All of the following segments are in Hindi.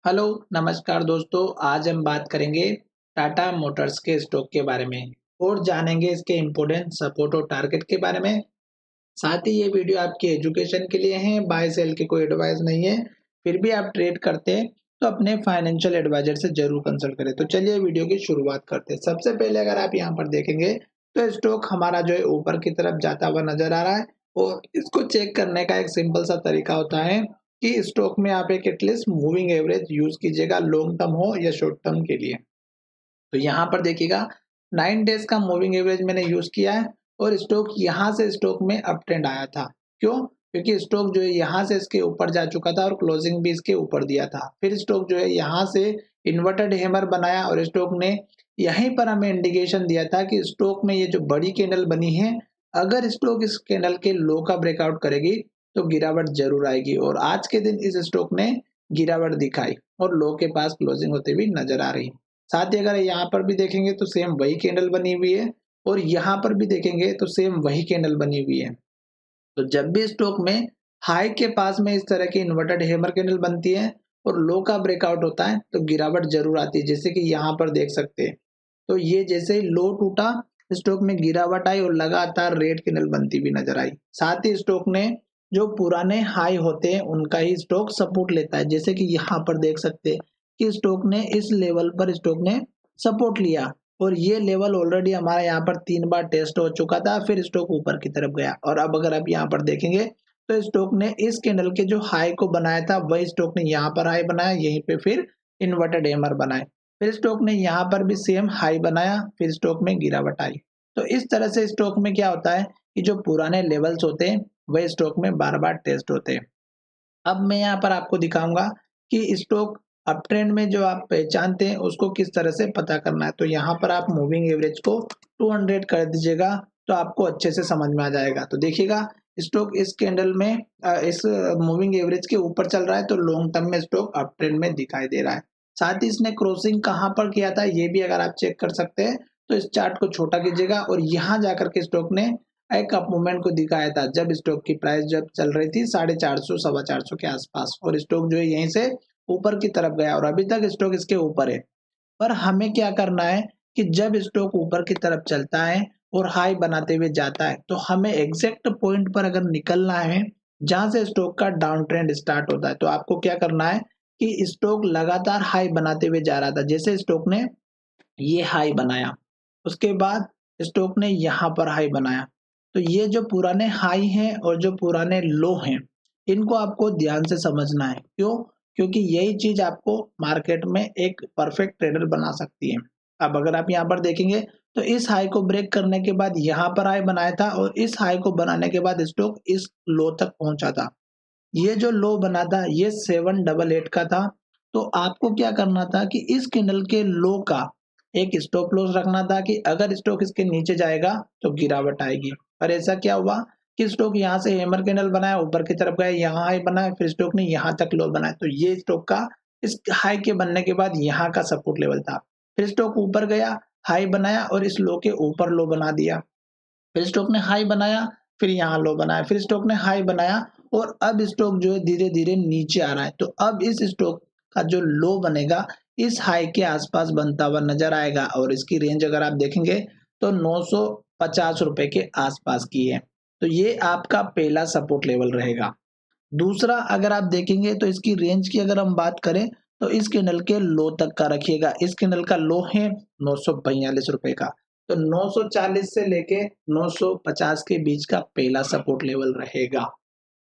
हेलो नमस्कार दोस्तों। आज हम बात करेंगे टाटा मोटर्स के स्टॉक के बारे में और जानेंगे इसके इम्पोर्टेंट सपोर्ट और टारगेट के बारे में। साथ ही ये वीडियो आपके एजुकेशन के लिए है, बाय सेल की कोई एडवाइस नहीं है। फिर भी आप ट्रेड करते हैं तो अपने फाइनेंशियल एडवाइजर से जरूर कंसल्ट करें। तो चलिए वीडियो की शुरुआत करते हैं। सबसे पहले अगर आप यहाँ पर देखेंगे तो स्टॉक हमारा जो है ऊपर की तरफ जाता हुआ नजर आ रहा है और इसको चेक करने का एक सिंपल सा तरीका होता है कि स्टॉक में आप एक एटलीस्ट मूविंग एवरेज यूज कीजिएगा, लॉन्ग टर्म हो या शॉर्ट टर्म के लिए। तो यहाँ पर देखिएगा 9 डेज का मूविंग एवरेज मैंने यूज किया है और स्टॉक यहाँ से स्टॉक में अप ट्रेंड आया था। क्यों? क्योंकि स्टॉक जो है यहाँ से इसके ऊपर जा चुका था और क्लोजिंग भी इसके ऊपर दिया था। फिर स्टॉक जो है यहाँ से इन्वर्टेड हैमर बनाया और स्टॉक ने यहीं पर हमें इंडिकेशन दिया था कि स्टॉक में ये जो बड़ी कैंडल बनी है, अगर स्टॉक इस कैंडल के लो का ब्रेकआउट करेगी तो गिरावट जरूर आएगी। और आज के दिन इस स्टॉक ने गिरावट दिखाई और लो के पास क्लोजिंग होते हुए नजर आ रही। साथ ही अगर यहाँ पर भी देखेंगे तो सेम वही कैंडल बनी हुई है और यहाँ पर भी देखेंगे तो सेम वही कैंडल बनी हुई है। तो जब भी स्टॉक में हाई के पास में इस तरह की इन्वर्टेड हैमर कैंडल बनती है और लो का ब्रेकआउट होता है तो गिरावट जरूर आती है, जैसे कि यहाँ पर देख सकते हैं। तो ये जैसे ही लो टूटा, स्टॉक में गिरावट आई और लगातार रेड कैंडल बनती हुई नजर आई। साथ ही स्टॉक ने जो पुराने हाई होते हैं उनका ही स्टॉक सपोर्ट लेता है, जैसे कि यहाँ पर देख सकते हैं कि स्टॉक ने इस लेवल पर स्टॉक ने सपोर्ट लिया और ये लेवल ऑलरेडी हमारा यहाँ पर 3 बार टेस्ट हो चुका था। फिर स्टॉक ऊपर की तरफ गया और अब अगर आप यहाँ पर देखेंगे तो स्टॉक ने इस कैंडल के जो हाई को बनाया था वही स्टॉक ने यहाँ पर हाई बनाया, यहीं पे फिर इन्वर्टेड हैमर बनाए। फिर स्टॉक ने यहाँ पर भी सेम हाई बनाया, फिर स्टॉक में गिरावट आई। तो इस तरह से स्टॉक में क्या होता है कि जो पुराने लेवल्स होते हैं वही स्टॉक में बार बार टेस्ट होते हैं। अब मैं यहाँ पर आपको दिखाऊंगा कि स्टॉक अप ट्रेंड में जो आप पहचानते हैं उसको किस तरह से पता करना है। तो यहाँ पर आप मूविंग एवरेज को 200 कर दीजिएगा तो आपको अच्छे से समझ में आ जाएगा। तो देखिएगा स्टॉक इस कैंडल में इस मूविंग एवरेज के ऊपर चल रहा है तो लॉन्ग टर्म में स्टॉक अप ट्रेंड में दिखाई दे रहा है। साथ ही इसने क्रॉसिंग कहाँ पर किया था ये भी अगर आप चेक कर सकते हैं। तो इस चार्ट को छोटा कीजिएगा और यहाँ जाकर के स्टॉक ने एक अप मूवमेंट को दिखाया था जब स्टॉक की प्राइस जब चल रही थी 450 425 के आसपास और स्टॉक जो है यहीं से ऊपर की तरफ गया और अभी तक स्टॉक इसके ऊपर है। पर हमें क्या करना है कि जब स्टॉक ऊपर की तरफ चलता है और हाई बनाते हुए जाता है तो हमें एग्जैक्ट पॉइंट पर अगर निकलना है जहां से स्टॉक का डाउन ट्रेंड स्टार्ट होता है। तो आपको क्या करना है कि स्टॉक लगातार हाई बनाते हुए जा रहा था, जैसे स्टॉक ने ये हाई बनाया, उसके बाद स्टॉक ने यहाँ पर हाई बनाया। तो ये जो पुराने हाई हैं और जो पुराने लो हैं इनको आपको ध्यान से समझना है। क्यों? क्योंकि यही चीज आपको मार्केट में एक परफेक्ट ट्रेडर बना सकती है। अब अगर आप यहाँ पर देखेंगे तो इस हाई को ब्रेक करने के बाद यहाँ पर हाई बनाया था और इस हाई को बनाने के बाद स्टॉक इस लो तक पहुंचा था। ये जो लो बना था ये 788 का था। तो आपको क्या करना था कि इस कैंडल के लो का एक स्टॉप लॉस रखना था कि अगर स्टॉक इसके नीचे जाएगा तो गिरावट आएगी। और ऐसा क्या हुआ कि स्टॉक यहाँ से हैमर कैंडल बनाया, ऊपर की तरफ गया, यहाँ हाई बनाया, फिर स्टॉक ने यहाँ तक लो बनाया। तो ये स्टॉक का इस हाई के बनने के बाद यहाँ का सपोर्ट लेवल था। फिर स्टॉक ऊपर गया, हाई बनाया और इस लो के ऊपर लो बना दिया। फिर स्टॉक ने हाई बनाया, फिर यहाँ लो बनाया, फिर स्टॉक ने हाई बनाया और अब स्टॉक जो है धीरे धीरे नीचे आ रहा है। तो अब इस स्टॉक का जो लो बनेगा इस हाई के आसपास बनता हुआ नजर आएगा और इसकी रेंज अगर आप देखेंगे तो 950 रुपए के आसपास की है। तो ये आपका पहला सपोर्ट लेवल रहेगा। दूसरा अगर आप देखेंगे तो इसकी रेंज की अगर हम बात करें तो इस कैंडल के लो तक का रखिएगा। इस कैंडल का लो है 942 रुपए का। तो 940 से लेके 950 के बीच का पहला सपोर्ट लेवल रहेगा।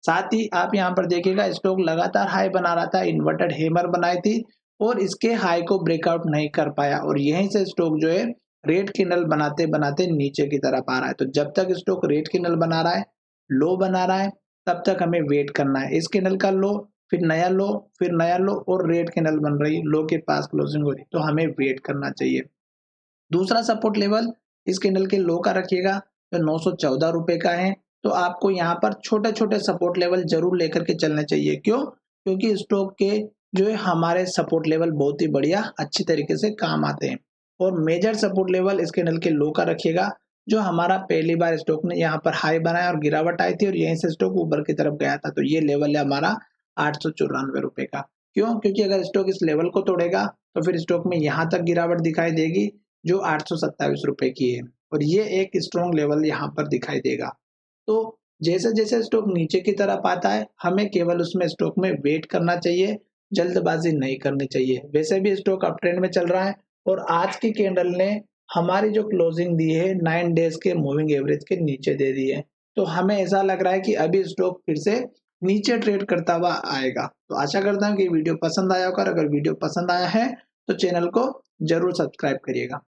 साथ ही आप यहाँ पर देखिएगा स्टॉक लगातार हाई बना रहा था, इन्वर्टेड हैमर बनाई थी और इसके हाई को ब्रेकआउट नहीं कर पाया और यहीं से स्टॉक जो है रेड कैंडल बनाते बनाते नीचे की तरफ आ रहा है। तो जब तक स्टॉक रेड कैंडल बना रहा है, लो बना रहा है, तब तक हमें वेट करना है। इस कैंडल का लो, फिर नया लो, फिर नया लो और रेड कैंडल बन रही है, लो के पास क्लोजिंग हो रही है, तो हमें वेट करना चाहिए। दूसरा सपोर्ट लेवल इस कैंडल के लो का रखिएगा जो 914 रुपए का है। तो आपको यहाँ पर छोटे छोटे सपोर्ट लेवल जरूर लेकर के चलने चाहिए। क्यों? क्योंकि स्टॉक के जो है हमारे सपोर्ट लेवल बहुत ही बढ़िया अच्छी तरीके से काम आते हैं। और मेजर सपोर्ट लेवल इस कैंडल के लो का रखिएगा जो हमारा पहली बार स्टॉक ने यहाँ पर हाई बनाया और गिरावट आई थी और यहीं से स्टॉक ऊपर की तरफ गया था। तो ये लेवल है हमारा 894 रुपए का। क्यों? क्योंकि अगर स्टॉक इस लेवल को तोड़ेगा तो फिर स्टॉक में यहाँ तक गिरावट दिखाई देगी जो 827 रुपए की है और ये एक स्ट्रॉन्ग लेवल यहाँ पर दिखाई देगा। तो जैसे-जैसे स्टॉक नीचे की तरफ आता है, हमें केवल उसमें स्टॉक में वेट करना चाहिए, जल्दबाज़ी नहीं करनी चाहिए। वैसे भी स्टॉक अप ट्रेंड में चल रहा है और आज की कैंडल ने हमारी जो क्लोजिंग दी है 9 डेज़ के मूविंग एवरेज के नीचे दे दी है। तो हमें ऐसा लग रहा है कि अभी स्टॉक फिर से नीचे ट्रेड करता हुआ आएगा। तो आशा करता हूँ कि वीडियो पसंद आया होगा और अगर वीडियो पसंद आया है, तो चैनल को ज़रूर सब्सक्राइब करिएगा।